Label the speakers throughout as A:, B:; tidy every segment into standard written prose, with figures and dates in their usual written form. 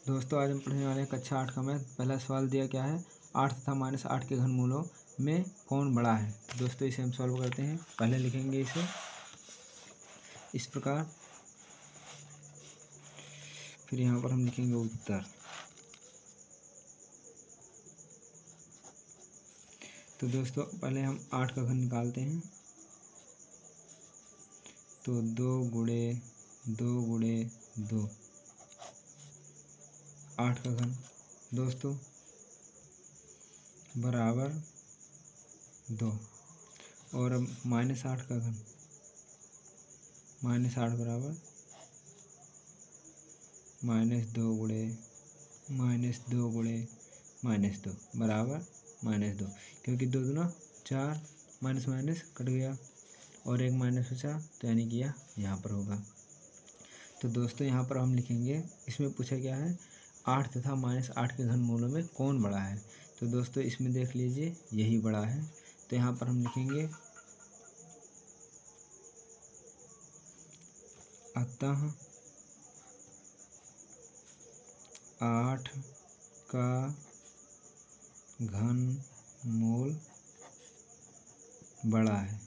A: दोस्तों आज हम पढ़ने वाले हैं कक्षा 8 का मैथ। पहला सवाल दिया क्या है, 8 तथा -8 के घनमूलों में कौन बड़ा है। तो दोस्तों इसे हम सॉल्व करते हैं। पहले लिखेंगे इसे इस प्रकार, फिर यहाँ पर हम लिखेंगे उत्तर। तो दोस्तों पहले हम 8 का घन निकालते हैं। तो 2 गुणे 2 गुणे 2, 8 का घन दोस्तों बराबर 2। और अब -8 का घन, -8 बराबर -2 गुणे -2 गुणे -2 बराबर -2, क्योंकि 2 दूना 4, माइनस माइनस कट गया और एक माइनस बचा, तो यानी कि यह यहाँ पर होगा। तो दोस्तों यहाँ पर हम लिखेंगे, इसमें पूछा क्या है, 8 तथा -8 के घनमूलों में कौन बड़ा है। तो दोस्तों इसमें देख लीजिए यही बड़ा है। तो यहाँ पर हम लिखेंगे अतः 8 का घनमूल बड़ा है।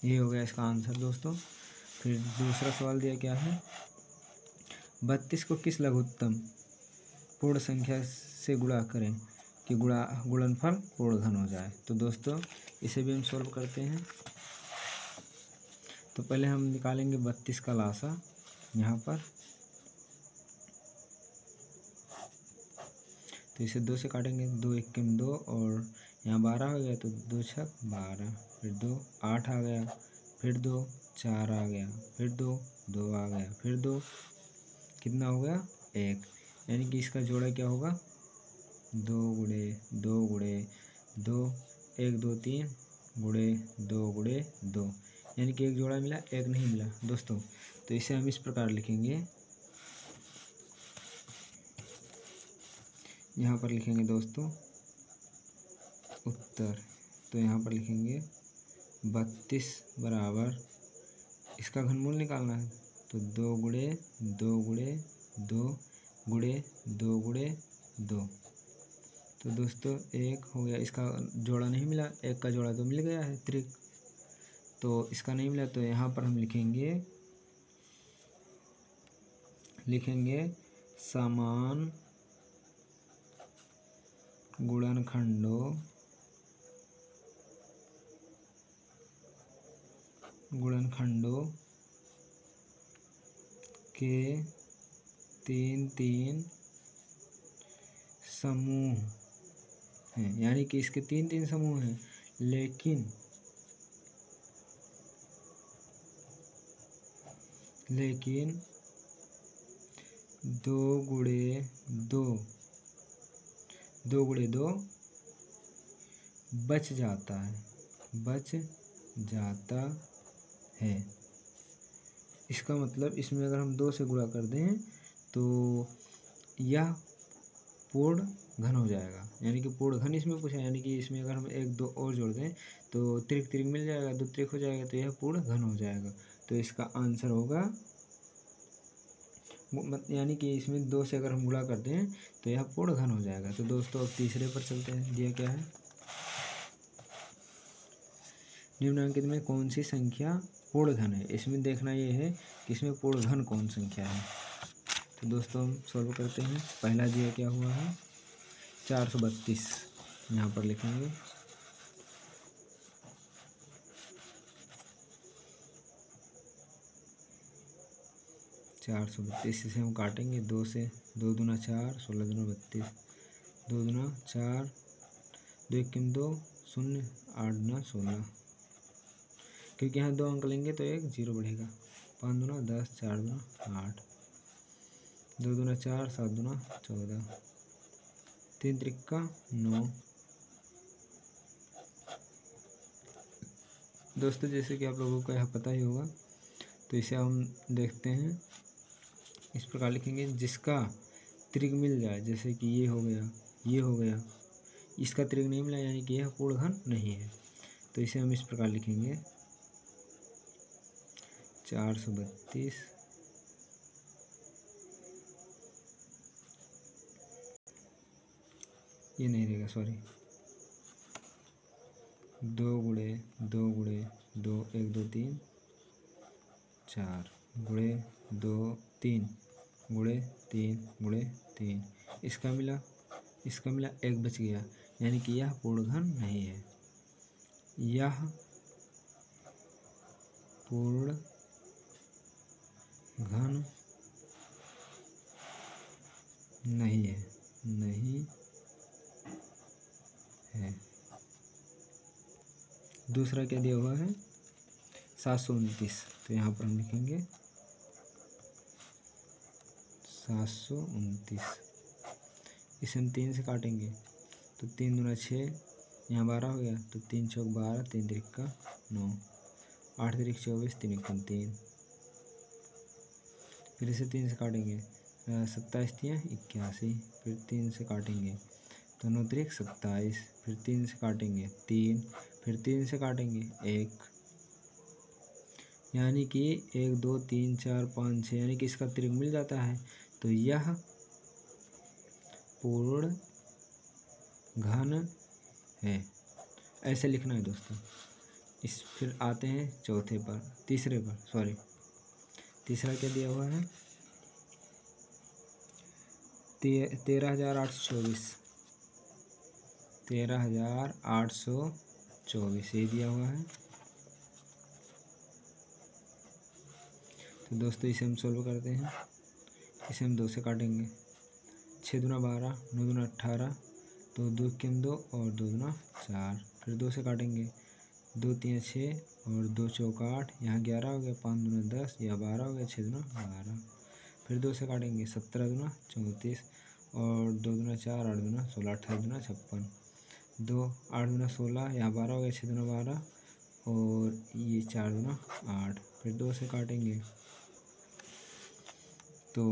A: ये हो गया इसका आंसर दोस्तों। फिर दूसरा सवाल दिया क्या है, 32 को किस लघुत्तम पूर्ण संख्या से गुणा करें कि गुणनफल पूर्ण घन हो जाए। तो दोस्तों इसे भी हम सॉल्व करते हैं। तो पहले हम निकालेंगे 32 का लासा यहाँ पर। तो इसे 2 से काटेंगे, 2 1 2 और यहाँ 12 हो गया, तो 2 छक 12, फिर 2 8 आ गया, फिर 2 4 आ गया, फिर 2 2 आ गया, फिर 2 कितना हो गया 1, यानी कि इसका जोड़ा क्या होगा 2 गुणे 2 गुणे 2, 1 2 3 गुणे 2 गुणे 2, यानी कि एक जोड़ा मिला, एक नहीं मिला दोस्तों। तो इसे हम इस प्रकार लिखेंगे, यहाँ पर लिखेंगे दोस्तों उत्तर। तो यहाँ पर लिखेंगे 32 बराबर, इसका घनमूल निकालना है, तो 2 गुणे 2 गुणे 2 गुणे 2 गुणे 2। तो दोस्तों एक हो गया, इसका जोड़ा नहीं मिला, एक का जोड़ा तो मिल गया है त्रिक, तो इसका नहीं मिला। तो यहाँ पर हम लिखेंगे समान गुणनखंडों के 3 समूह हैं, यानी कि इसके 3 समूह हैं, लेकिन 2 गुणे 2 बच जाता है। इसका मतलब इसमें अगर हम 2 से गुणा कर दें तो यह पूर्ण घन हो जाएगा, यानी कि पूर्ण घन इसमें पूछा, यानी कि इसमें अगर हम 1 2 और जोड़ दें तो त्रिक मिल जाएगा, 2 त्रिक हो जाएगा, तो यह पूर्ण घन हो जाएगा। तो इसका आंसर होगा, यानी कि इसमें 2 से अगर हम गुणा कर दें तो यह पूर्ण घन हो जाएगा। तो दोस्तों अब तीसरे पर चलते हैं। दिया क्या है, निम्नलिखित में कौन सी संख्या पूर्ण घन है। इसमें देखना ये है कि इसमें पूर्ण घन कौन संख्या है। तो दोस्तों हम सॉल्व करते हैं। पहला दिया क्या हुआ है 432, यहाँ पर लिखेंगे 432, इसे हम काटेंगे 2 से, 2 दूना 4, 16 दूना 32, 2 दूना 4, 2 1 2 0, 8 दूना 16, क्योंकि यहाँ 2 अंक लेंगे तो एक 0 बढ़ेगा, 5 दूना 10, 4 दूना 8, 2 दूना 4, 7 दूना 14, 3 त्रिक 9। दोस्तों जैसे कि आप लोगों को यह पता ही होगा, तो इसे हम देखते हैं। इस प्रकार लिखेंगे, जिसका त्रिक मिल जाए, जैसे कि ये हो गया, इसका त्रिक नहीं मिला, यानी कि यह पूर्ण घन नहीं है। तो इसे हम इस प्रकार लिखेंगे 432 ये नहीं रहेगा, सॉरी। 2 गुणे 2 गुणे 2, 1 2 3 4 गुणे 2 3 गुणे 3 गुणे 3, इसका मिला 1 बच गया, यानी कि यह पूर्ण घन नहीं है। यह पूर्ण घन नहीं है, नहीं है। दूसरा क्या दिया हुआ है? 729, तो यहाँ पर हम लिखेंगे 729। इसे हम 3 से काटेंगे, तो 3 दूना 6, यहाँ 12 हो गया, तो 3 चौक 12, 3 तिरिका 9, 8 तिरिक 24, 3 एकम 3। फिर इसे 3 से काटेंगे, 27 3 81, फिर 3 से काटेंगे, तो 9 तिरिक 27, फिर 3 से काटेंगे 3, फिर 3 से काटेंगे 1, यानी कि 1 2 3 4 5 6, यानी कि इसका त्रिक मिल जाता है। तो यह पूर्ण घन है, ऐसे लिखना है दोस्तों। फिर आते हैं तीसरे पर, सॉरी। तीसरा क्या दिया हुआ है? 13,824, 13,824 ये दिया हुआ है। तो दोस्तों इसे हम सोल्व करते हैं। इसे हम 2 से काटेंगे, 6 दूना 12, 9 दूना 18, तो 2 एकम 2 और 2 दूना 4, फिर 2 से काटेंगे, 2 3 6 और 2 चौक 8, यहाँ 11 हो गया, 5 दूना 10, या 12 हो गया, 6 दूना 12, फिर 2 से काटेंगे, 17 दूना 34 और 2 दूना 4, 8 दूना 16, 28 दूना 56, 2 8 दूना 16, यहाँ 12 हो गया, 6 दूना 12 और ये 4 दूना 8, फिर 2 से काटेंगे, तो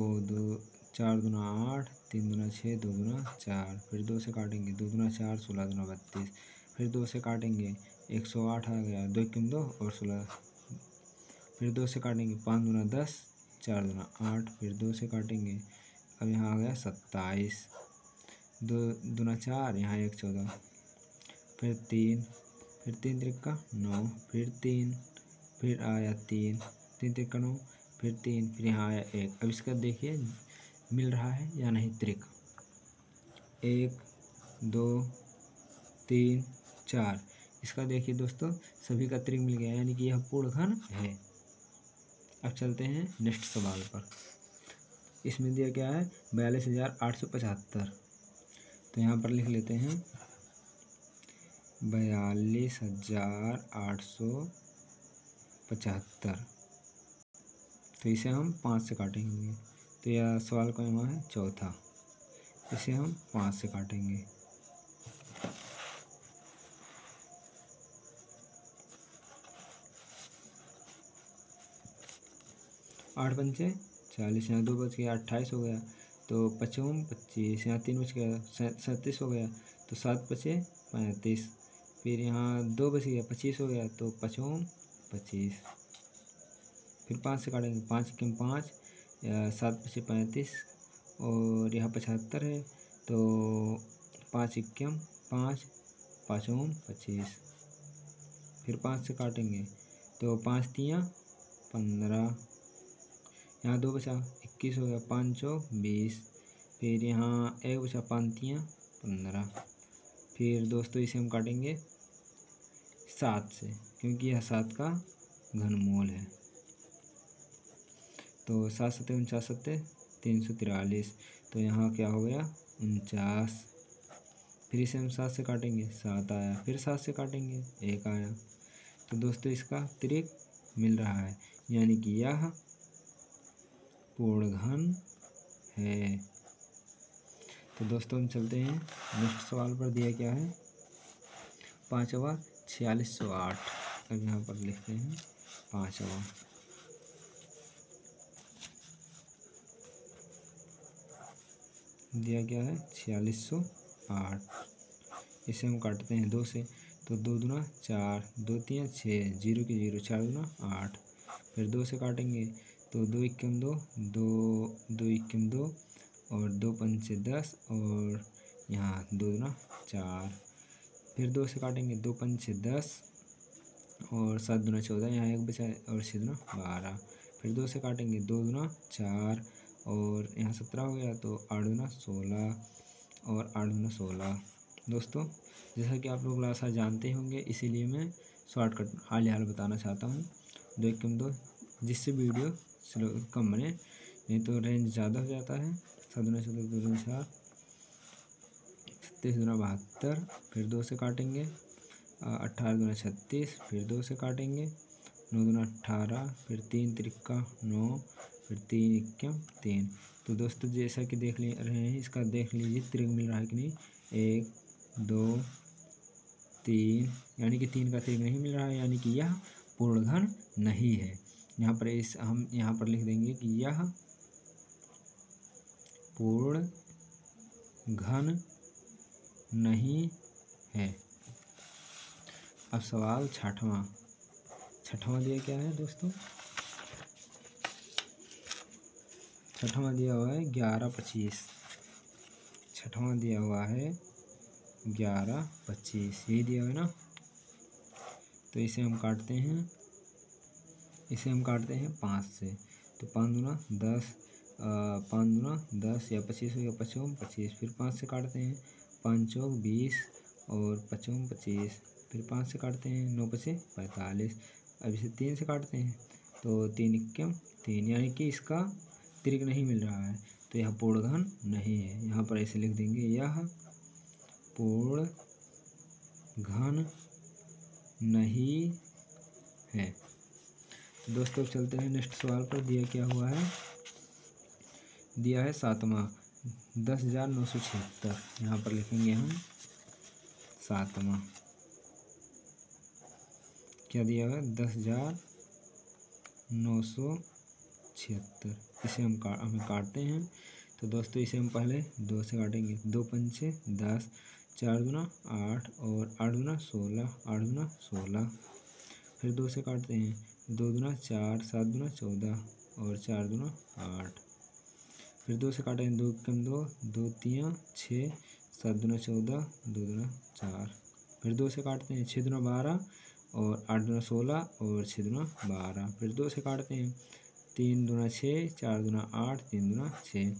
A: 4 दूना 8, 3 दूना 6, 2 दूना 4, फिर 2 से काटेंगे, 2 दूना 4, 16 दूना 32, फिर 2 से काटेंगे, 108 आ गया, 2 एकम 2 और 16, फिर 2 से काटेंगे, 5 दूना 10, 4 दूना 8, फिर 2 से काटेंगे, अब यहाँ आ गया 27, 2 दूना 4, यहाँ 1 14, फिर 3 तिरिका 9, फिर 3, फिर आया 3 तिरिका 9, फिर 3, फिर यहाँ आया 1। अब इसका देखिए मिल रहा है या नहीं त्रिक। 1 2 3 4, इसका देखिए दोस्तों सभी का त्रिक मिल गया, यानी कि यह पूर्ण घन है। अब चलते हैं नेक्स्ट सवाल पर। इसमें दिया क्या है? 42,875, तो यहाँ पर लिख लेते हैं 42,875, तो इसे हम 5 से काटेंगे, तो यह सवाल का यहाँ है चौथा, इसे हम 5 से काटेंगे। आठ पंचे 40, यहाँ 2 बच गया, 28 हो गया, तो 55 25, यहाँ 3 बच गया, 37 हो गया, तो 7 बचे 35, फिर यहाँ 2 बच गया, 25 हो गया, तो 55 25, फिर 5 से काटेंगे, 5 एकम 5, 7 बचे 35 और यहाँ 75 है, तो 5 एकम 5, 5 25, फिर 5 से काटेंगे, तो 5 3 15, यहाँ 2 बचा 21 हो गया, 5 चौक 20, फिर यहाँ 1 बचा, 5 3 15, फिर दोस्तों इसे हम काटेंगे 7 से, क्योंकि यह 7 का घनमूल है। तो 7 7 49 7 343, तो यहाँ क्या हो गया 49, फिर इसे हम 7 से काटेंगे, 7 आया, फिर 7 से काटेंगे 1 आया, तो दोस्तों इसका त्रिक मिल रहा है, यानी कि यह पूर्ण घन है। तो दोस्तों हम चलते हैं नेक्स्ट सवाल पर। दिया क्या है? 5वां 4608, अब यहाँ पर लिखते हैं 5वां। दिया क्या है? 4608, इसे हम काटते हैं 2 से, तो 2 दूना 4, 2 3 6, 0 की 0, 4 दूना 8, फिर 2 से काटेंगे, तो 2 एकम 2, 2 एकम 2 और 2 पंचे 10 और यहाँ 2 दूना 4, फिर 2 से काटेंगे, 2 पंचे 10 और 7 दूना 14, यहाँ 1 बचा और 6 दूना 12, फिर 2 से काटेंगे, 2 दूना 4 और यहाँ 17 हो गया, तो 8 दूना 16 और 8 दूना 16। दोस्तों जैसा कि आप लोग लासा जानते होंगे, इसीलिए मैं शॉर्टकट हाल ही हाल बताना चाहता हूँ। 2 एकम 2, जिससे वीडियो स्लो कम बने, नहीं तो रेंज ज़्यादा हो जाता है। 7 दूना 14, 2 दूना 4, 37 दूना 72, फिर 2 से काटेंगे, 18 दूना 36, फिर 2 से काटेंगे, 9 दूना 18, फिर 3 त्रिक्का 9, फिर 3 इक्कम 3। तो दोस्तों जैसा कि देख ले रहे हैं, इसका देख लीजिए त्रिक मिल रहा है कि नहीं। 1 2 3, यानी कि 3 का त्रिक नहीं मिल रहा है, यानी कि यह पूर्ण घन नहीं है। यहाँ पर हम यहाँ पर लिख देंगे कि यह पूर्ण घन नहीं है। अब सवाल छठवां दिया क्या है दोस्तों? छठवां दिया हुआ है 11 25। छठवां दिया हुआ है 11 25, यही दिया हुआ है ना। तो इसे हम काटते हैं, 5 से। तो 5 दूना 10, 5 दूना 10 या 25 हो गया, 55 25, फिर 5 से काटते हैं, 5 चौक 20 और 55 25, फिर 5 से काटते हैं, 9 पचे 45। अब इसे 3 से काटते हैं, तो 3 इक्कम 3, यानी कि इसका त्रिक नहीं मिल रहा है, तो यह पूर्ण घन नहीं है। यहाँ पर ऐसे लिख देंगे, यह पूर्ण घन नहीं है। दोस्तों चलते हैं नेक्स्ट सवाल पर। दिया क्या हुआ है? दिया है 7वां 10,976। यहाँ पर लिखेंगे हम 7वां। क्या दिया हुआ है? 10,976। इसे हमें काटते हैं। तो दोस्तों इसे हम पहले 2 से काटेंगे, 2 पंचे 10, 4 दूना 8 और 8 दूना 16, 8 दूना 16, फिर 2 से काटते हैं, 2 दूना 4, 7 दूना 14 और 4 दूना 8, फिर 2 से काटेंगे, 2 कम 2, 2 तियाँ 6, 7 दूना 14, 2 दूना 4, फिर 2 से काटते हैं, 6 दूना 12 और 8 दूना 16 और 6 दूना 12, फिर 2 से काटते हैं, 3 दूना 6, 4 दूना 8, 3 दूना 6।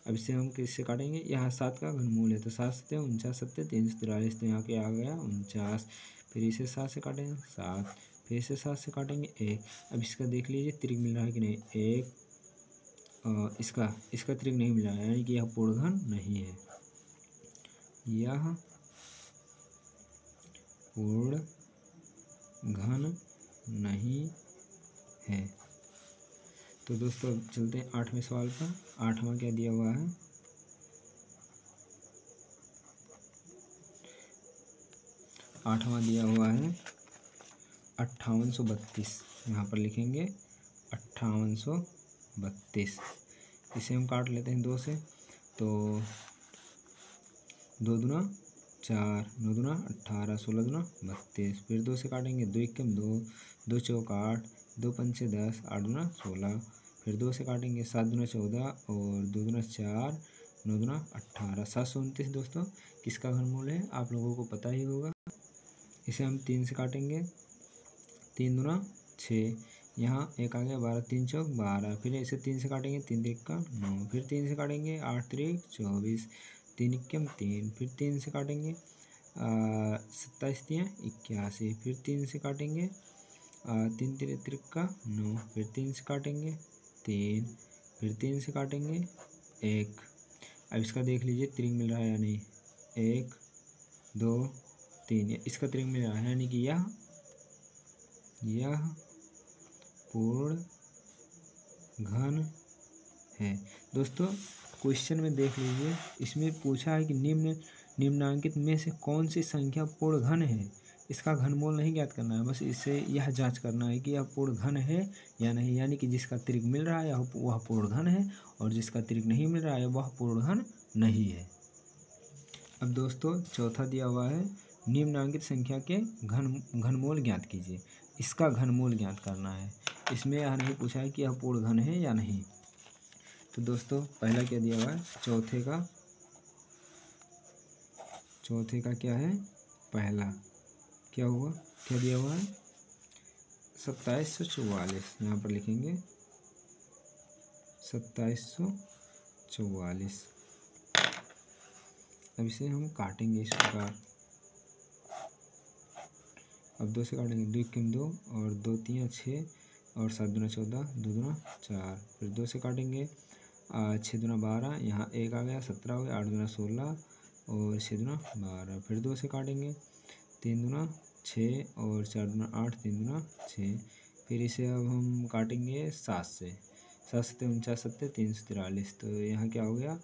A: अब इससे हम किससे काटेंगे? यहाँ 7 का घनमूल है, तो 7 सत्ते 49 सत्ते 343, तो यहाँ पे आ गया 49। फिर इसे 7 से काटेंगे 7, फिर इसे 7 से काटेंगे 1। अब इसका देख लीजिए त्रिक मिल रहा है कि नहीं। 1 इसका त्रिक नहीं मिल रहा है, यानी कि यह पूर्ण घन नहीं है। यह पूर्ण घन नहीं है। तो दोस्तों चलते हैं 8वें सवाल पर। 8वां क्या दिया हुआ है? 8वां दिया हुआ है 5832। यहाँ पर लिखेंगे 5832। इसे हम काट लेते हैं 2 से। तो 2 दूना 4, 9 दूना 18, 16 दूना 32, फिर 2 से काटेंगे, 2 इक्कम 2, 2 चौक 8, 2 पंचे 10, 8 दूना 16, फिर 2 से काटेंगे, 7 दूना 14 और 2 दूना 4, 9 दूना 18। 729 दोस्तों किसका घनमूल है? आप लोगों को पता ही होगा। इसे हम 3 से काटेंगे, 3 दूना 6, यहाँ 1 आ गया 12, 3 चौक 12, फिर इसे 3 से काटेंगे, 3 तिक्का 9, फिर 3 से काटेंगे, 8 त्रिक 24, 3 इक्कम 3, फिर 3 से काटेंगे, 27 तियाँ 81, फिर 3 से काटेंगे, 3 तिक्का 9, फिर 3 से काटेंगे 3, फिर 3 से काटेंगे 1। अब इसका देख लीजिए त्रिक मिल रहा है या नहीं। 1 2 3, इसका त्रिक मिल रहा है, यानी कि यह पूर्ण घन है। दोस्तों क्वेश्चन में देख लीजिए, इसमें पूछा है कि निम्नांकित में से कौन सी संख्या पूर्ण घन है। इसका घनमूल नहीं ज्ञात करना है, बस इसे यह जांच करना है कि यह पूर्ण घन है या नहीं, यानी कि जिसका त्रिक मिल रहा है वह पूर्ण घन है और जिसका त्रिक नहीं मिल रहा है वह पूर्ण घन नहीं है। अब दोस्तों चौथा दिया हुआ है, निम्नांकित संख्या के घनमूल ज्ञात कीजिए। इसका घनमूल ज्ञात करना है। इसमें यह नहीं पूछा है कि यह पूर्ण घन है या नहीं। तो दोस्तों पहला क्या दिया हुआ है? चौथे का चौथे का क्या है, पहला क्या हुआ, क्या दिया हुआ है 2744। यहाँ पर लिखेंगे 2744। अब इसे हम काटेंगे इस प्रकार। अब 2 से काटेंगे, 2 एकम 2 और 2 तियाँ 6 और 7 दूना 14, 2 दूना 4। फिर 2 से काटेंगे, 6 दूना 12, यहाँ 1 आ गया, 17 हो गया, 8 दूना 16 और 6 दूना 12। फिर 2 से काटेंगे, 3 दूना 6 और 4 दूना 8, 3 दूना 6। फिर इसे अब हम काटेंगे 7 से, 7 सत्ते 49 सत्ते 343। तो यहाँ क्या हो गया,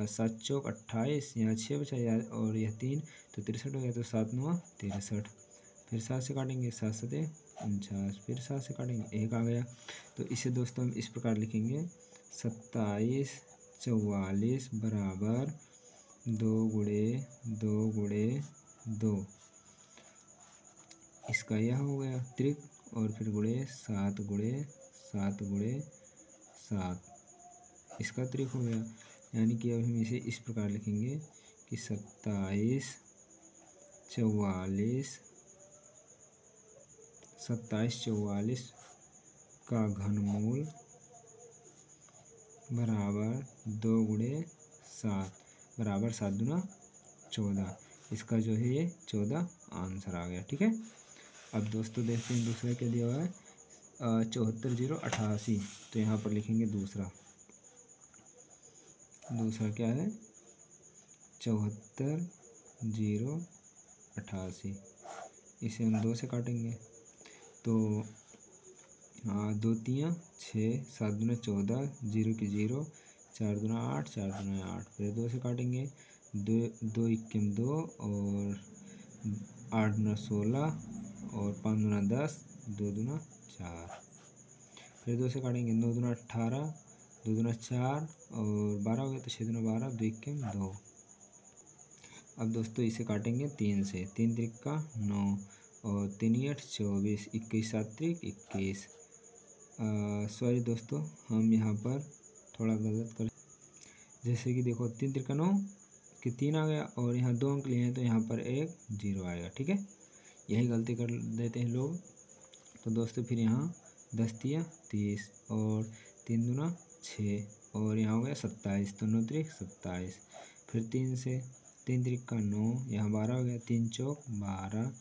A: 7 चौक 28, यहाँ 6 बचा और यह 3 तो 63 हो गया। तो 7 9 63। फिर 7 से काटेंगे, 7 सत्ते 49। फिर 7 से काटेंगे, 1 आ गया। तो इसे दोस्तों हम इस प्रकार लिखेंगे 2744 बराबर 2 गुणे 2 गुणे 2। इसका यह हो गया त्रिक, और फिर गुणे 7 गुणे 7 गुणे 7, इसका त्रिक हो गया। यानी कि अब हम इसे इस प्रकार लिखेंगे कि 2744 का घनमूल बराबर 2 गुणे 7 बराबर 7 दूना 14। इसका जो है ये 14 आंसर आ गया। ठीक है, अब दोस्तों देखते हैं दूसरा क्या दिया हुआ है, 74088। तो यहाँ पर लिखेंगे दूसरा क्या है 74088। इसे हम 2 से काटेंगे, तो 2 तियाँ 6, 7 दूना 14, 0 की 0, 4 दूना 8, 4 दूना 8। फिर 2 से काटेंगे, 2 इक्कीम 2 और 8 दूना 16 और 5 दूना 10, 2 दूना 4। फिर 2 से काटेंगे, 9 दूना 18, 2 दूना 4 और 12 हो गया, तो 6 दूना 12, 2 इक्कीम 2। अब दोस्तों इसे काटेंगे 3 से, 3 त्रिका 9 और 3 8 24, 21 7 त्रिक 21। सॉरी दोस्तों, हम यहाँ पर थोड़ा गलत कर, जैसे कि देखो 3 त्रिका 9 कि 3 आ गया और यहाँ 2 अंक लिए हैं, तो यहाँ पर एक 0 आएगा। ठीक है, यही गलती कर देते हैं लोग। तो दोस्तों फिर यहाँ 10 तिया 30 और 3 दूना 6 और यहाँ हो गया 27, तो 9 त्रिक 27। फिर 3 से, 3 त्रिका 9, यहाँ 12 हो गया, 3 चौक 12।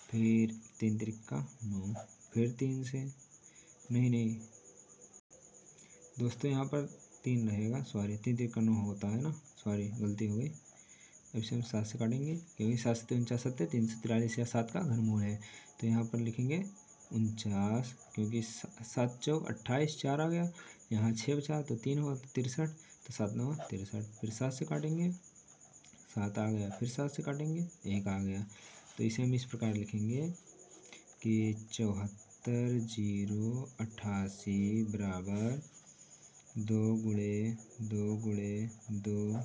A: फिर 3 त्रिका 9, फिर 3 से, नहीं दोस्तों यहाँ पर 3 रहेगा, सॉरी 3 त्रिका 9 होता है ना, सॉरी गलती हो गई। अब इसे हम 7 से काटेंगे, क्योंकि 7 से 49 सत्ते 343 या 7 का घनमूल है। तो यहाँ पर लिखेंगे 49, क्योंकि 7 चौक 28, 4 आ गया, यहाँ 6 बचा तो 3 हुआ, तो 63, तो 7 9 63। फिर 7 से काटेंगे, 7 आ गया। फिर 7 से काटेंगे, 1 आ गया। तो इसे हम इस प्रकार लिखेंगे कि 74088 बराबर 2 गुणे 2 गुणे 2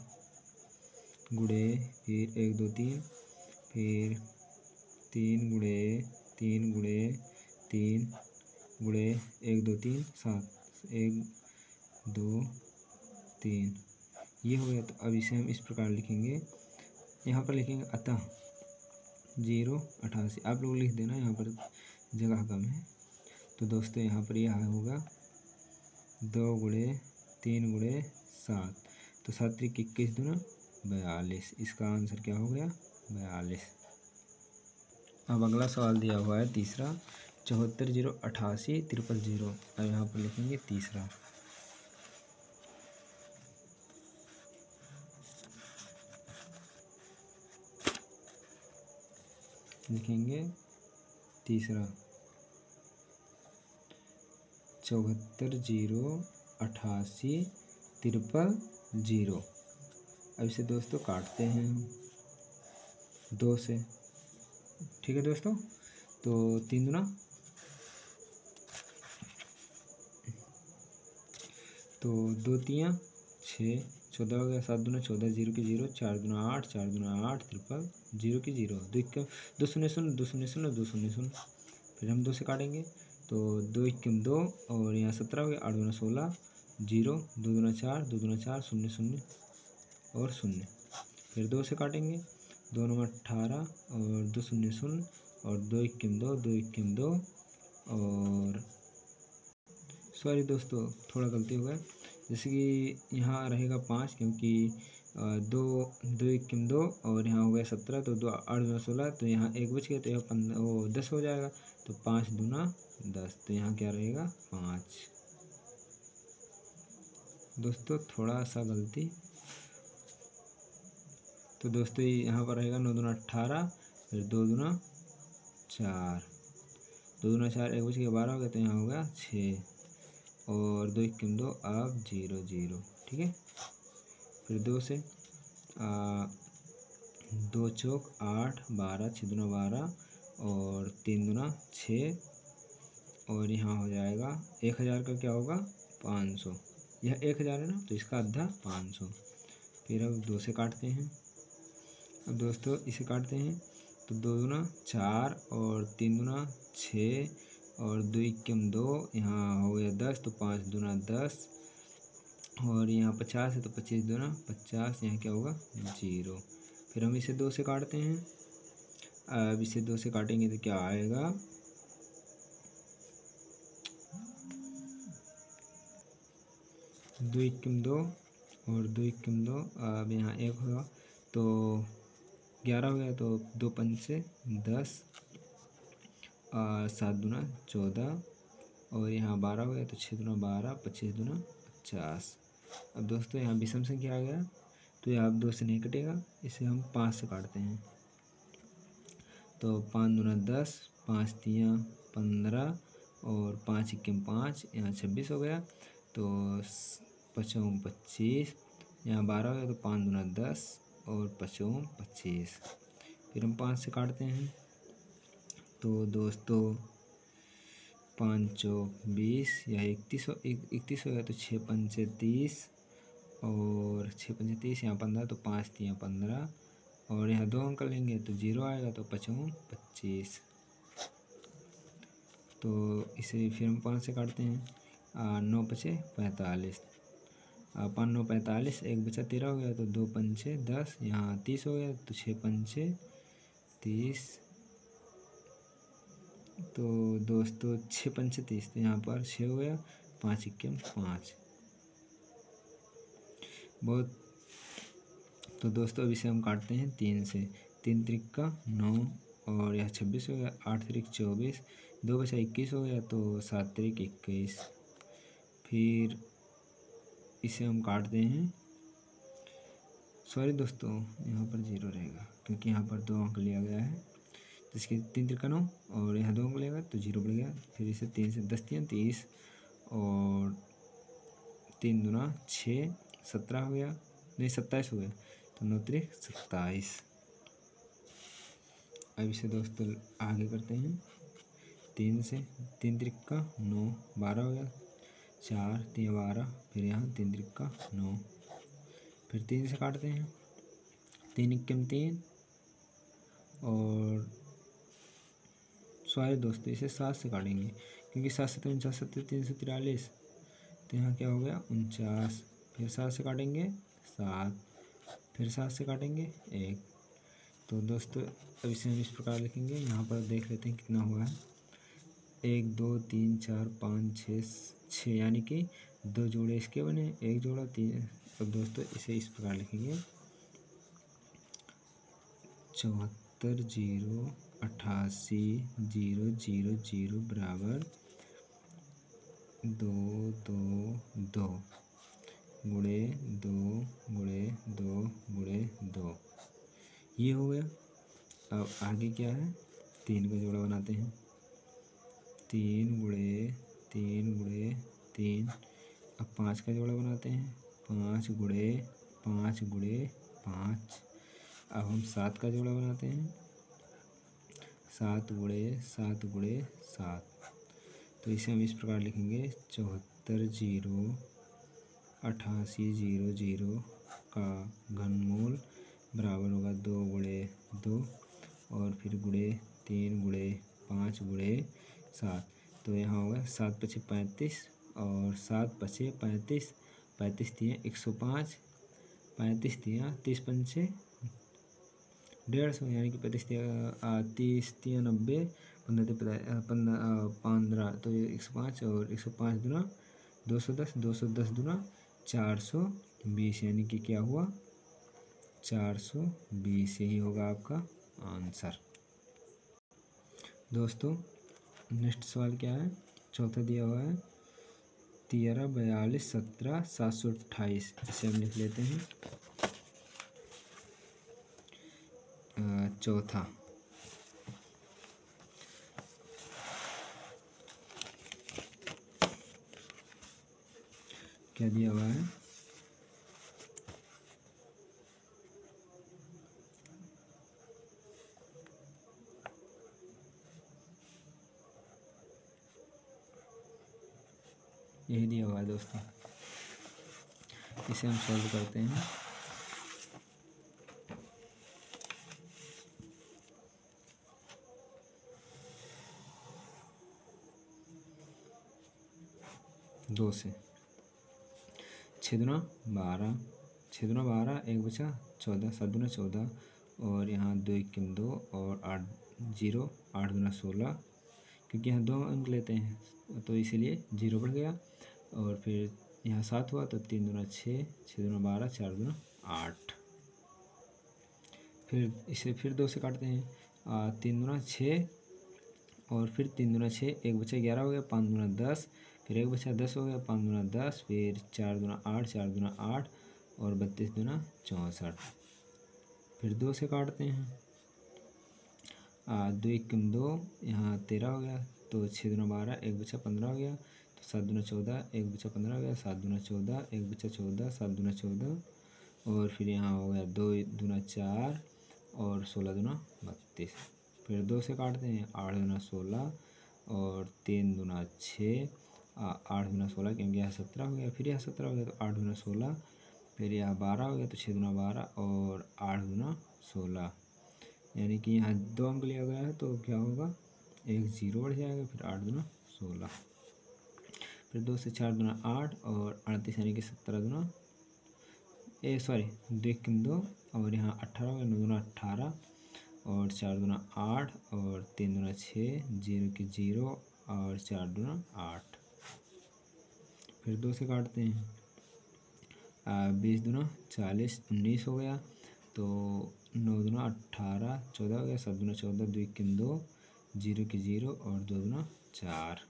A: गुणे फिर 1 2 3, फिर 3 गुणे 3 गुणे 3 गुणे 1 2 3 7, 1 2 3, ये हो गया। तो अब इसे हम इस प्रकार लिखेंगे, यहाँ पर लिखेंगे अतः 088। आप लोग लिख देना, यहाँ पर जगह कम है। तो दोस्तों यहाँ पर यह होगा 2 गुणे 3 गुणे 7, तो 7 त्रिक 21 दूना 42। इसका आंसर क्या हो गया 42। अब अगला सवाल दिया हुआ है तीसरा 74088 000। अब यहाँ पर लिखेंगे तीसरा, लिखेंगे तीसरा 74088 000। अब इसे दोस्तों काटते हैं 2 से। ठीक है दोस्तों, तो 3 दूना, तो 2 तियाँ 6, 14 हो गया, 7 दूना 14, 0 की 0, 4 दूना 8, 4 दूना 8 0 की 0, 2 शून्य शून्य 2 शून्य शून्य 2 शून्य शून्य। फिर हम 2 से काटेंगे, तो 2 इक्कीम 2 और यहाँ 17 हो गया, 8 दूना 16, 0 2 दूना 4, 2 दूना 4, 0 0 और 0। फिर 2 से काटेंगे, 2 9 18 और 2 0 0 और 2 1 2, 2 1 2 और सॉरी दोस्तों थोड़ा गलती हो गया। जैसे कि यहाँ रहेगा 5 क्योंकि 2 2 1 2 और यहाँ हो गया 17 तो 2 8 2 16 तो यहाँ 1 बच गया तो यहाँ 15 वो 10 हो जाएगा। तो 5 दूना 10 तो यहाँ क्या रहेगा 5। दोस्तों थोड़ा सा गलती। तो दोस्तों यहाँ पर रहेगा 9 दूना 18 फिर 2 दूना 4, 2 दूना 4 1 बच गया 12 हो गया तो यहाँ हो गया 6 और 2 1 2 अब 0 0। ठीक है। फिर 2 से 2 चौक 8 12 6 दूना 12 और 3 दूना 6 और यहाँ हो जाएगा 1000 का क्या होगा 500। यह 1000 है ना तो इसका आधा 500। फिर अब 2 से काटते हैं। अब दोस्तों इसे काटते हैं तो 2 दूना 4 और 3 दूना 6 और 2 1 2 यहाँ हो गया 10 तो 5 दूना 10 और यहाँ 50 है तो 25 दूना 50 यहाँ क्या होगा 0। फिर हम इसे 2 से काटते हैं। अब इसे 2 से काटेंगे तो क्या आएगा 2 1 2 और 2 1 2। अब यहाँ 1 होगा तो 11 हो गया तो 2 पंचे 10 7 दूना 14 और यहाँ 12 हो गया तो 6 दूना 12 25 दूना 50। अब दोस्तों यहाँ विषम संख्या आ गया तो यहाँ अब 2 से नहीं कटेगा, इसे हम 5 से काटते हैं। तो 5 दूना 10 5 तियाँ 15 और 5 1 5 यहाँ 26 हो गया तो 5 25 यहाँ 12 हो गया तो 5 दूना 10 और 5 25। फिर हम 5 से काटते हैं तो दोस्तों 5 चौक 20 या 31 हो गया तो 6 पंचे 30 और 6 पंचे 30 यहाँ 15 तो 5 तियाँ 15 और यहाँ 2 अंक लेंगे तो 0 आएगा तो 5 25। तो इसे फिर हम 5 से काटते हैं 9 पचे 45 5 9 45 1 बचा 13 हो गया तो 2 पंचे 10 यहाँ 30 हो गया तो 6 पंचे 30 तो दोस्तों 6 पंचे 30 तो यहाँ पर 6 हो गया 5 1 5 बहुत। तो दोस्तों अब इसे हम काटते हैं 3 से 3 त्रिक 9 और यह 26 हो गया 8 त्रिक 24 2 बचा 21 हो गया तो 7 त्रिक 21। फिर इसे हम काटते हैं सॉरी दोस्तों यहाँ पर 0 रहेगा क्योंकि यहाँ पर 2 अंक लिया गया है जिसके 3 त्रिक 9 और यहाँ 2 अंक लेगा तो 0 बढ़ गया। फिर इसे 3 से 10 तियाँ 30 और 3 दूना 6 17 हो गया नहीं 27 हो गया तो 9 त्रिक 27। अब इसे दोस्तों आगे करते हैं 3 से 3 त्रिक 9 12 हो गया 4 3 12 फिर यहाँ 3 त्रिक 9 फिर 3 से काटते हैं 3 1 3 और सॉरी दोस्तों इसे 7 से काटेंगे क्योंकि 7 से 49 3 से 43 तो यहाँ क्या हो गया 49। फिर 7 से काटेंगे 7 फिर 7 से काटेंगे 1। तो दोस्तों अब इसे हम इस प्रकार लिखेंगे यहाँ पर देख लेते हैं कितना हुआ है 1 2 3 4 5 6 यानी कि 2 जोड़े इसके बने 1 जोड़ा 3। अब दोस्तों इसे इस प्रकार लिखेंगे 74 0 88 0 0 0 बराबर 2 2 2 गुणे 2 गुणे 2 गुणे 2 ये हो गया। अब आगे क्या है 3 का जोड़ा बनाते हैं 3 गुणे 3 गुणे 3। अब 5 का जोड़ा बनाते हैं 5 गुणे 5 गुणे 5। अब हम 7 का जोड़ा बनाते हैं 7 गुणे 7 गुणे 7। तो इसे हम इस प्रकार लिखेंगे 74 0 88 0 0 का घनमूल बराबर होगा 2 गुणे 2 और फिर गुणे 3 गुणे 5 गुणे 7। तो यहाँ होगा 7 पचे 35 और 7 पचे 35 35 तियाँ 105 35 तियाँ 30 पंचे 150 यानी कि 30 90, 15 तो ये 105 और 105 दूना 210, 210 दूना 420 यानी कि क्या हुआ 420। यही होगा आपका आंसर। दोस्तों नेक्स्ट सवाल क्या है, चौथा दिया हुआ है 13 42 17 728। इसे हम लिख लेते हैं। चौथा क्या दिया हुआ है, यही दिया हुआ है दोस्तों। इसे हम सॉल्व करते हैं। दो से 6 दूना 12, 6 दूना 12, 1 बचा 14, 7 दूना 14 और यहाँ 2 1 2 और 8 0, 8 दूना 16, क्योंकि यहाँ 2 अंक लेते हैं तो इसीलिए 0 बढ़ गया। और फिर यहाँ 7 हुआ तो 3 दूना 6, 6 दूना 12, 4 दूना 8। फिर इसे फिर 2 से काटते हैं। 3 दूना 6 और फिर 3 दूना 6, 1 बचा 11 हो गया, 5 दूना 10, फिर 1 बचा 10 हो गया, 5 दूना 10, फिर 4 दूना 8, 4 दूना 8 और 32 दूना 64। फिर 2 से काटते हैं। 2 1 2, यहाँ 13 हो गया तो 6 दूना 12, 1 बचा 15 हो गया तो 7 दूना 14, 1 बचा 15 हो गया, 7 दूना 14, 1 बचा 14, 7 दूना 14 और फिर यहाँ हो गया 2 दूना 4 और 16 दूना 32। फिर 2 से काटते हैं। 8 दूना 16 और 3 दूना 6, 8 दूना 16 क्योंकि यहाँ 17 हो गया, फिर यहाँ 17 हो गया तो 8 दूना 16, फिर यहाँ 12 हो गया तो 6 दूना 12 और 8 दूना 16, यानी कि यहाँ 2 अंक लिया गया है तो क्या होगा, एक 0 बढ़ जाएगा, फिर 8 दूना 16, फिर 2 से 4 दूना 8 और 38 यानी कि 17 दूना 2 और यहाँ 18 हो गया, 9 दूना 18 और 4 दूना 8 और 3 दूना 6, 0 की 0 और 4 दूना 8। फिर 2 से काटते हैं। 20 दूना 40, 19 हो गया तो 9 दूना 18, 14 हो गया, 7 दूना 14, 2 1 2, 0 की 0 और 2 दूना 4।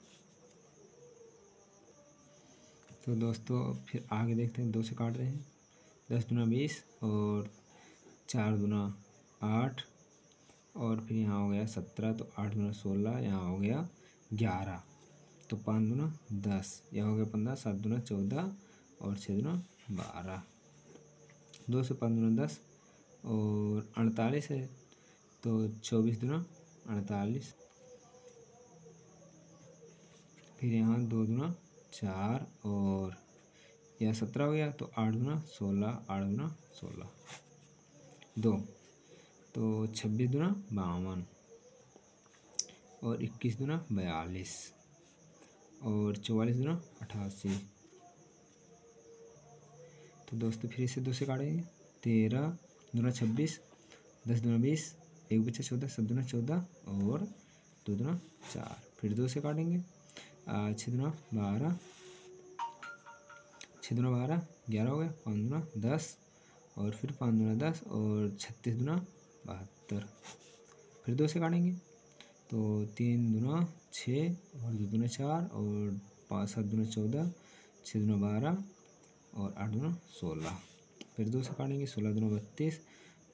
A: तो दोस्तों फिर आगे देखते हैं। 2 से काट रहे हैं। 10 दूना 20 और 4 दूना 8 और फिर यहाँ हो गया 17 तो 8 दूना 16, यहाँ हो गया 11 तो 5 दूना 10, यहाँ हो गया 15, 7 दूना 14 और 6 दूना 12। 2 से 5 दूना 10 और 48 है तो 24 दूना 48, फिर यहाँ 2 दूना 4 और यह 17 हो गया तो 8 दूना 16, 8 दूना 16, 2 तो 26 दूना 52 और 21 दूना 42 और 44 दूना 88। तो दोस्तों फिर इसे 2 से काटेंगे। 13 दूना 26, 10 दूना 20, 1 बचा 14, 7 दूना 14 और 2 दूना 4। फिर 2 से काटेंगे। 6 दूना 12, 6 दूना 12, 11 हो गया, 5 दूना 10 और फिर 5 दूना 10 और 36 दूना 72। फिर 2 से काटेंगे तो 3 दूना 6 और 2 दूना 4 और 5 7 दूना 14, 6 दूना 12 और 8 दूना 16। फिर 2 से काटेंगे। 16 दूना 32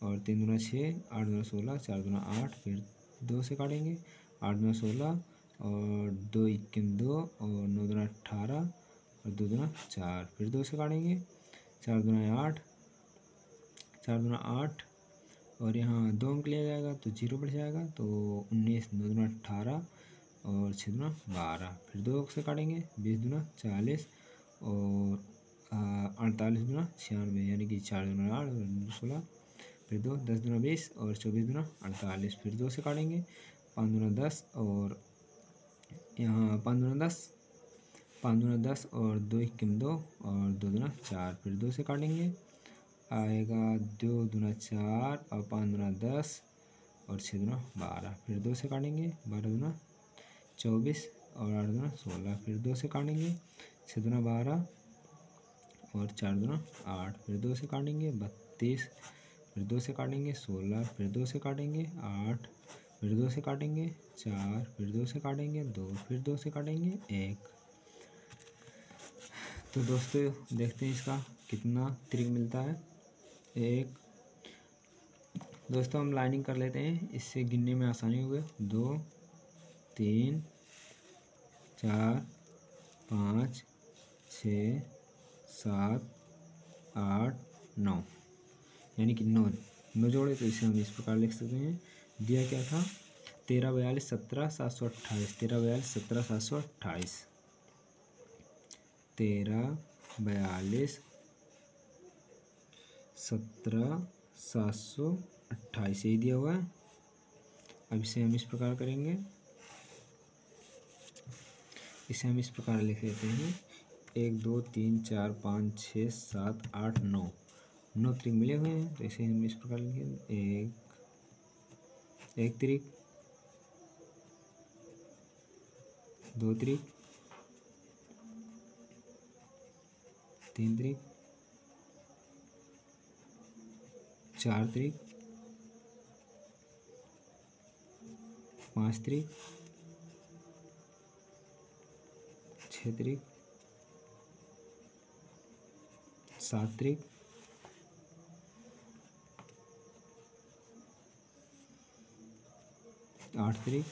A: और 3 दूना 6, 8 दूना 16, 4 दूना 8। फिर 2 से काटेंगे। 8 दूना 16 और 2 1 2 और 9 दूना 18 और 2 दूना 4। फिर 2 से काटेंगे। 4 दूना 8, 4 दूना 8 और यहाँ 2 अंक लिया जाएगा तो 0 बढ़ जाएगा तो 19, 9 दूना 18 और 6 दूना 12। फिर 2 से काटेंगे। 20 दूना 40 और 48 दूना 96 यानी कि 4 दूना 8 और 16। फिर 2 10 दूना 20 और 24 दूना 48। फिर 2 से काटेंगे। 5 दूना 10 और यहाँ 5 दूना 10, 5 दूना 10 और 2 1 2 और 2 दूना 4। फिर 2 से काटेंगे। आएगा 2 दूना 4 और 5 दूना 10 और 6 दूना 12। फिर 2 से काटेंगे, 12 दूना 24 और 8 दूना 16। फिर 2 से काटेंगे, 6 दूना 12 और 4 दूना 8। फिर 2 से काटेंगे 32। फिर 2 से काटेंगे 16। फिर 2 से काटेंगे 8। फिर 2 से काटेंगे 4। फिर 2 से काटेंगे 2। फिर 2 से काटेंगे 1। तो दोस्तों देखते हैं इसका कितना त्रिक मिलता है। 1। दोस्तों हम लाइनिंग कर लेते हैं, इससे गिनने में आसानी होगी। 2 3 4 5 6 7 8 9, यानी कि 9 जोड़े। तो इसे हम इस प्रकार लिख सकते हैं। दिया क्या था? 13 42 17 728। 13 42 17 728। 13 42 17 728 यही दिया हुआ है। अब इसे हम इस प्रकार करेंगे, इसे हम इस प्रकार लिख लेते हैं। 1 2 3 4 5 6 7 8 9, 9 त्रिक मिले हुए हैं। तो इसे हम इस प्रकार लिखेंगे। एक त्रिक, 2 त्रिक, 3 त्रिक, 4 त्रिक, 5 त्रिक, 6 त्रिक, 7 त्रिक, 8 त्रिक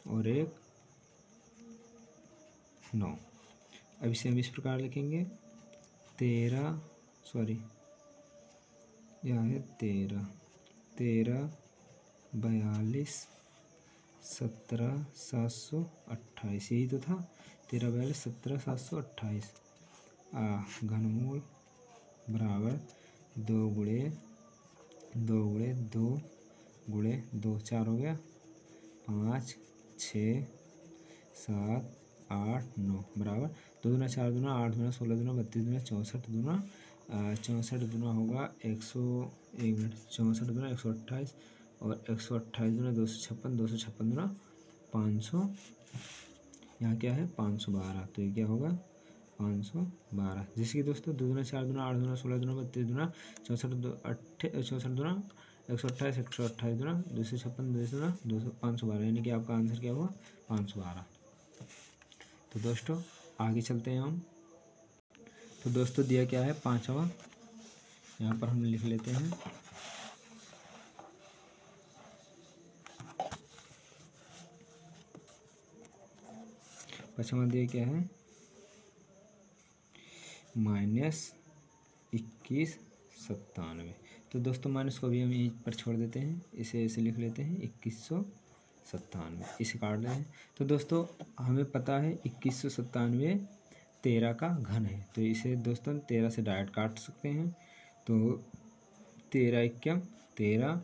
A: और 1 9। अब इसे हम इस प्रकार लिखेंगे। 13 यहाँ है 13 42 17 728 यही तो था। 13 42 17 728 घनमूल बराबर 2 गुणे 2 गुणे 2 गुणे 2 4 हो गया। 5 6 7 8 9 बराबर 2 दूना 4 दूना 8 दूना 16 दूना 32 दूना 64 दूना 64 दूना होगा 128 और 128 दूना 256 256 दूना 500। यहाँ क्या है 512। तो ये क्या होगा 512। जैसे कि दोस्तों 2 दूना 4 दूना 8 दूना 16 दूना 32 दूना 64 दूना 128 128 दूना 256 दूना 512, यानी कि आपका आंसर क्या हुआ 512। तो दोस्तों आगे चलते हैं हम। तो दोस्तों दिया क्या है 5वां, यहाँ पर हम लिख लेते हैं। पाँचवां दिया क्या है -2197। तो दोस्तों माइनस को भी हम यहीं पर छोड़ देते हैं, इसे ऐसे लिख लेते हैं 2197, इसे काट रहे हैं। तो दोस्तों हमें पता है 2197 13 का घन है। तो इसे दोस्तों 13 से डायरेक्ट काट सकते हैं। तो 13 एकम 13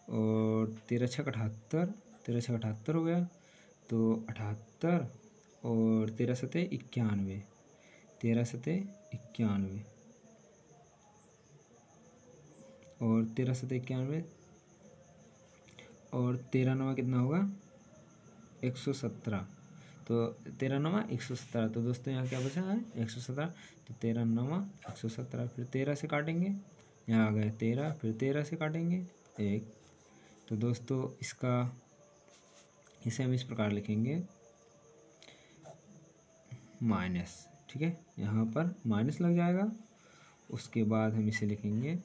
A: और 13 छक 78, 13 छक 78 हो गया। तो 78 और 13 सते 91, 13 सते 91 और 13 सते 91 और 13 नवा कितना होगा 117। तो 13 नवा 117। तो दोस्तों यहाँ क्या बचा है 117। तो 13 नवा 117। फिर 13 से काटेंगे, यहाँ आ गए 13। फिर 13 से काटेंगे 1। तो दोस्तों इसे हम इस प्रकार लिखेंगे माइनस, ठीक है, यहाँ पर माइनस लग जाएगा। उसके बाद हम इसे लिखेंगे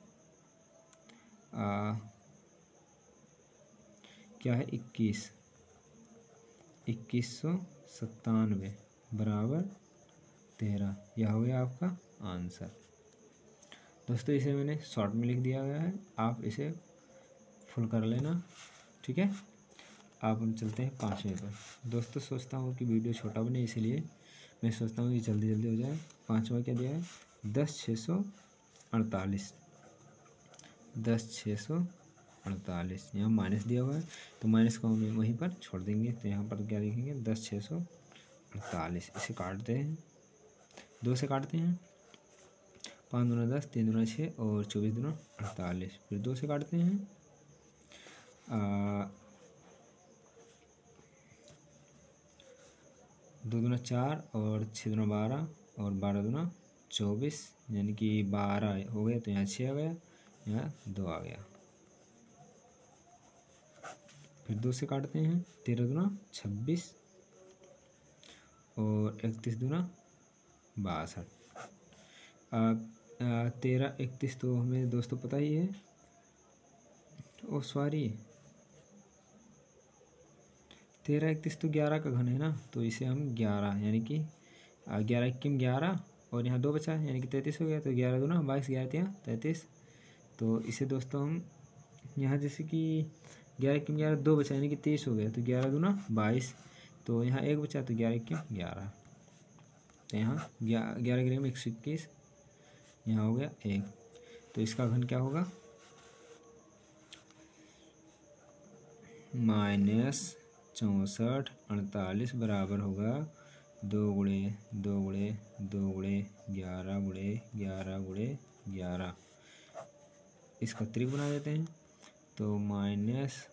A: क्या है 2197 बराबर 13। यह हो गया आपका आंसर। दोस्तों इसे मैंने शॉर्ट में लिख दिया गया है, आप इसे फुल कर लेना, ठीक है। आप हम चलते हैं 5वें पर। दोस्तों सोचता हूँ कि वीडियो छोटा बने, इसीलिए मैं सोचता हूँ कि जल्दी जल्दी हो जाए। 5वां क्या दिया है 10,648, 10,648। यहाँ माइनस दिया हुआ है, तो माइनस को हम वहीं पर छोड़ देंगे। तो यहाँ पर क्या लिखेंगे 10,648। इसे काटते हैं, 2 से काटते हैं 5 दूना 10, 3 दूना 6 और 24 दूना 48। फिर 2 से काटते हैं। 2 दूना 4 और 6 दूना 12 और 12 दूना 24, यानी कि 12 हो गया, तो यहाँ 6 आ गया, यहाँ 2 आ गया। फिर 2 से काटते हैं। 13 दूना 26 और 31 दूना 62। 13 31 तो हमें दोस्तों पता ही है। ओ सॉरी, 13 31 तो 11 का घन है ना, तो इसे हम 11 यानी कि 11 इक्कीम 11 और यहाँ 2 बचा यानी कि 33 हो गया। तो 11 दूना 22, 11 तियाँ 33। तो इसे दोस्तों हम यहाँ जैसे कि 11 इक्कीम 11, 2 बचा यानी कि 23 हो गया। तो 11 दूना 22, तो यहाँ 1 बचा, तो 11 इक्कीम 11। तो यहाँ 11 ग्राम 121, यहाँ हो गया 1। तो इसका घन क्या होगा? -64 48 बराबर होगा 2 गुणे 2 गुणे 2 गुणे 11 गुणे 11 गुणे 11। इसका त्रिक बना देते हैं। तो -10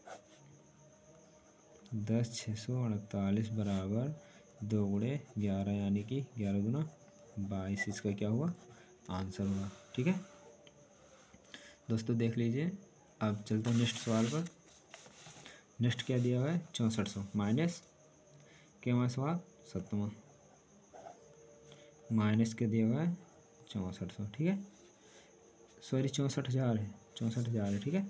A: 648 बराबर 2 गुणे 11 यानी कि 11 दूना 22। इसका क्या हुआ? आंसर हुआ। ठीक है दोस्तों, देख लीजिए। अब चलते हैं नेक्स्ट सवाल पर। नेक्स्ट क्या दिया हुआ है? 6400 माइनस क्या सवाल 7वां माइनस क्या दिया हुआ है? 6400। ठीक है, सॉरी 64,000 है, 64,000 है। ठीक है,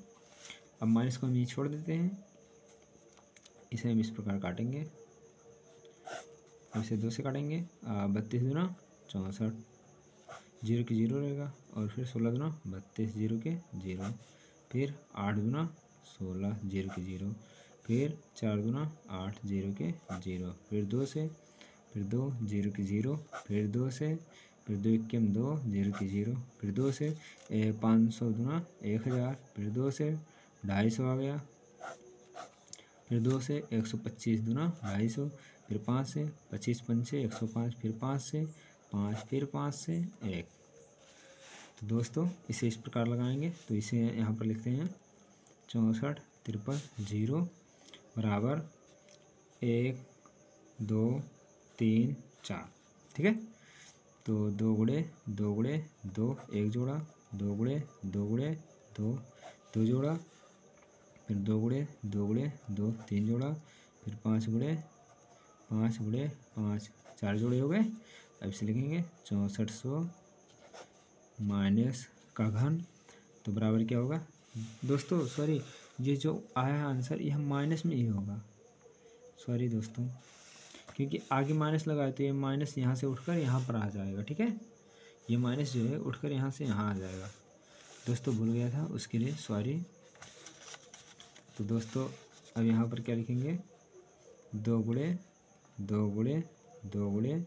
A: अब माइनस को हम ये छोड़ देते हैं। इसे हम इस प्रकार काटेंगे, इसे 2 से काटेंगे। 32 दूना 64, 0 की 0 रहेगा, और फिर 16 दूना 32, 0 के 0, फिर 8 दूना 16, 0 के 0, फिर 4 दूना 8, 0 के 0, फिर 2 से, फिर 2, 0 के 0, फिर 2 से, फिर 2 इक्कीम 2, 0 के 0, फिर 2 से 500 दूना 1000, फिर 2 से 250 आ गया, फिर 2 से 125 दूना 250, फिर 5 से 25 पंचे 105, फिर 5 से 5, फिर 5 से 1। तो दोस्तों इसे इस प्रकार लगाएंगे। तो इसे यहाँ पर लिखते हैं 64 53 0 बराबर 1 2 3 4। ठीक है, तो 2 गुणे 2 गुणे 2, 1 जोड़ा, 2 गुणे 2 गुणे 2, 2 जोड़ा, फिर 2 गुणे 2 गुणे 2, 3 जोड़ा, फिर 5 गुणे 5 गुणे 5, 4 जोड़े हो गए। अब इसे लिखेंगे 6400 माइनस का घन, तो बराबर क्या होगा दोस्तों? सॉरी, ये जो आया है आंसर, यह माइनस में ही होगा। सॉरी दोस्तों, क्योंकि आगे माइनस लगा है, तो ये माइनस यहाँ से उठकर यहाँ पर आ जाएगा। ठीक है, ये माइनस जो है उठकर यहाँ से यहाँ आ जाएगा। दोस्तों भूल गया था, उसके लिए सॉरी। तो दोस्तों अब यहाँ पर क्या लिखेंगे? 2 गुणे 2 गुणे 2 गुणे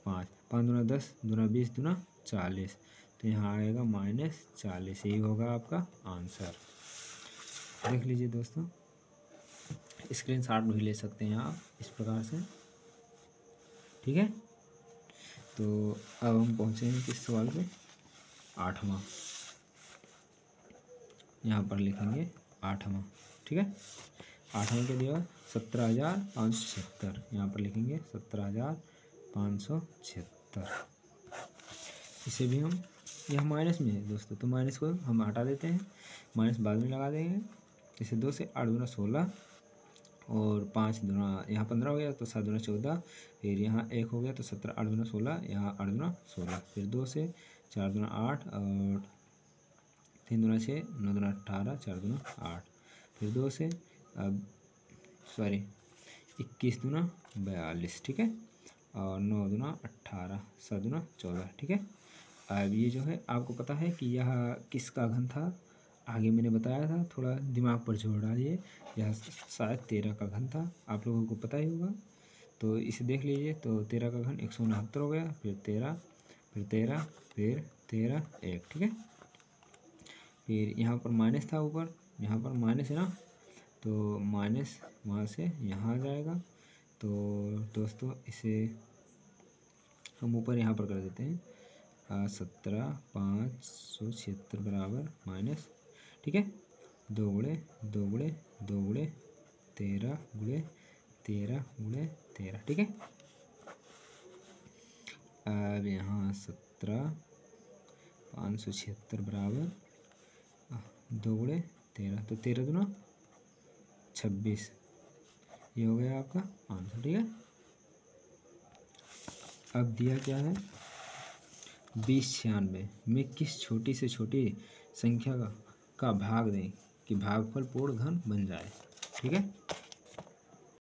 A: 5, 5 दूना 10, दूना 20, दूना 40। तो यहाँ आएगा -40। यही होगा आपका आंसर। देख लीजिए दोस्तों, स्क्रीनशॉट भी ले सकते हैं आप इस प्रकार से। ठीक है, तो अब हम पहुँचे हैं किस सवाल पे? 8वां। यहाँ पर लिखेंगे 8वां। ठीक है, 8वां क्या दिया? 17,576। यहाँ पर लिखेंगे 17,576। इसे भी हम, यह माइनस में है दोस्तों, तो माइनस को हम हटा देते हैं, माइनस बाद में लगा देंगे। इसे 2 से 8 दूना 16 और 5 दूना यहाँ 15 हो गया, तो 7 दूना 14, फिर यहाँ 1 हो गया, तो 17 8 दूना 16, यहाँ 8 दूना 16, फिर 2 से 4 दूना 8 और 3 दूना 6, 9 दूना 18, 4 दूना 8, फिर 2 से अब सॉरी 21 दूना 42। ठीक है, और 9 दूना 18, 7 दूना 14। ठीक है, अब ये जो है आपको पता है कि यह किसका घन था? आगे मैंने बताया था, थोड़ा दिमाग पर जोर डालिए। यह शायद 13 का घन था, आप लोगों को पता ही होगा। तो इसे देख लीजिए, तो 13 का घन 169 हो गया, फिर 13, फिर 13, फिर 13 1। ठीक है, फिर यहाँ पर माइनस था, ऊपर यहाँ पर माइनस है ना, तो माइनस वहाँ से यहाँ आ जाएगा। तो दोस्तों इसे हम ऊपर यहाँ पर कर देते हैं, 17 576 बराबर माइनस, ठीक है, 2 गुणे 2 गुणे 2 गुणे 13 गुणे 13 गुणे 13, ठीक है। अब यहाँ 17 576 बराबर 2 गुणे 13, तो 13 दूना 26, ये हो गया आपका आंसर, ठीक है। अब दिया क्या है 2096 में किस छोटी से छोटी संख्या का भाग दें कि भागफल पूर्ण घन बन जाए, ठीक है।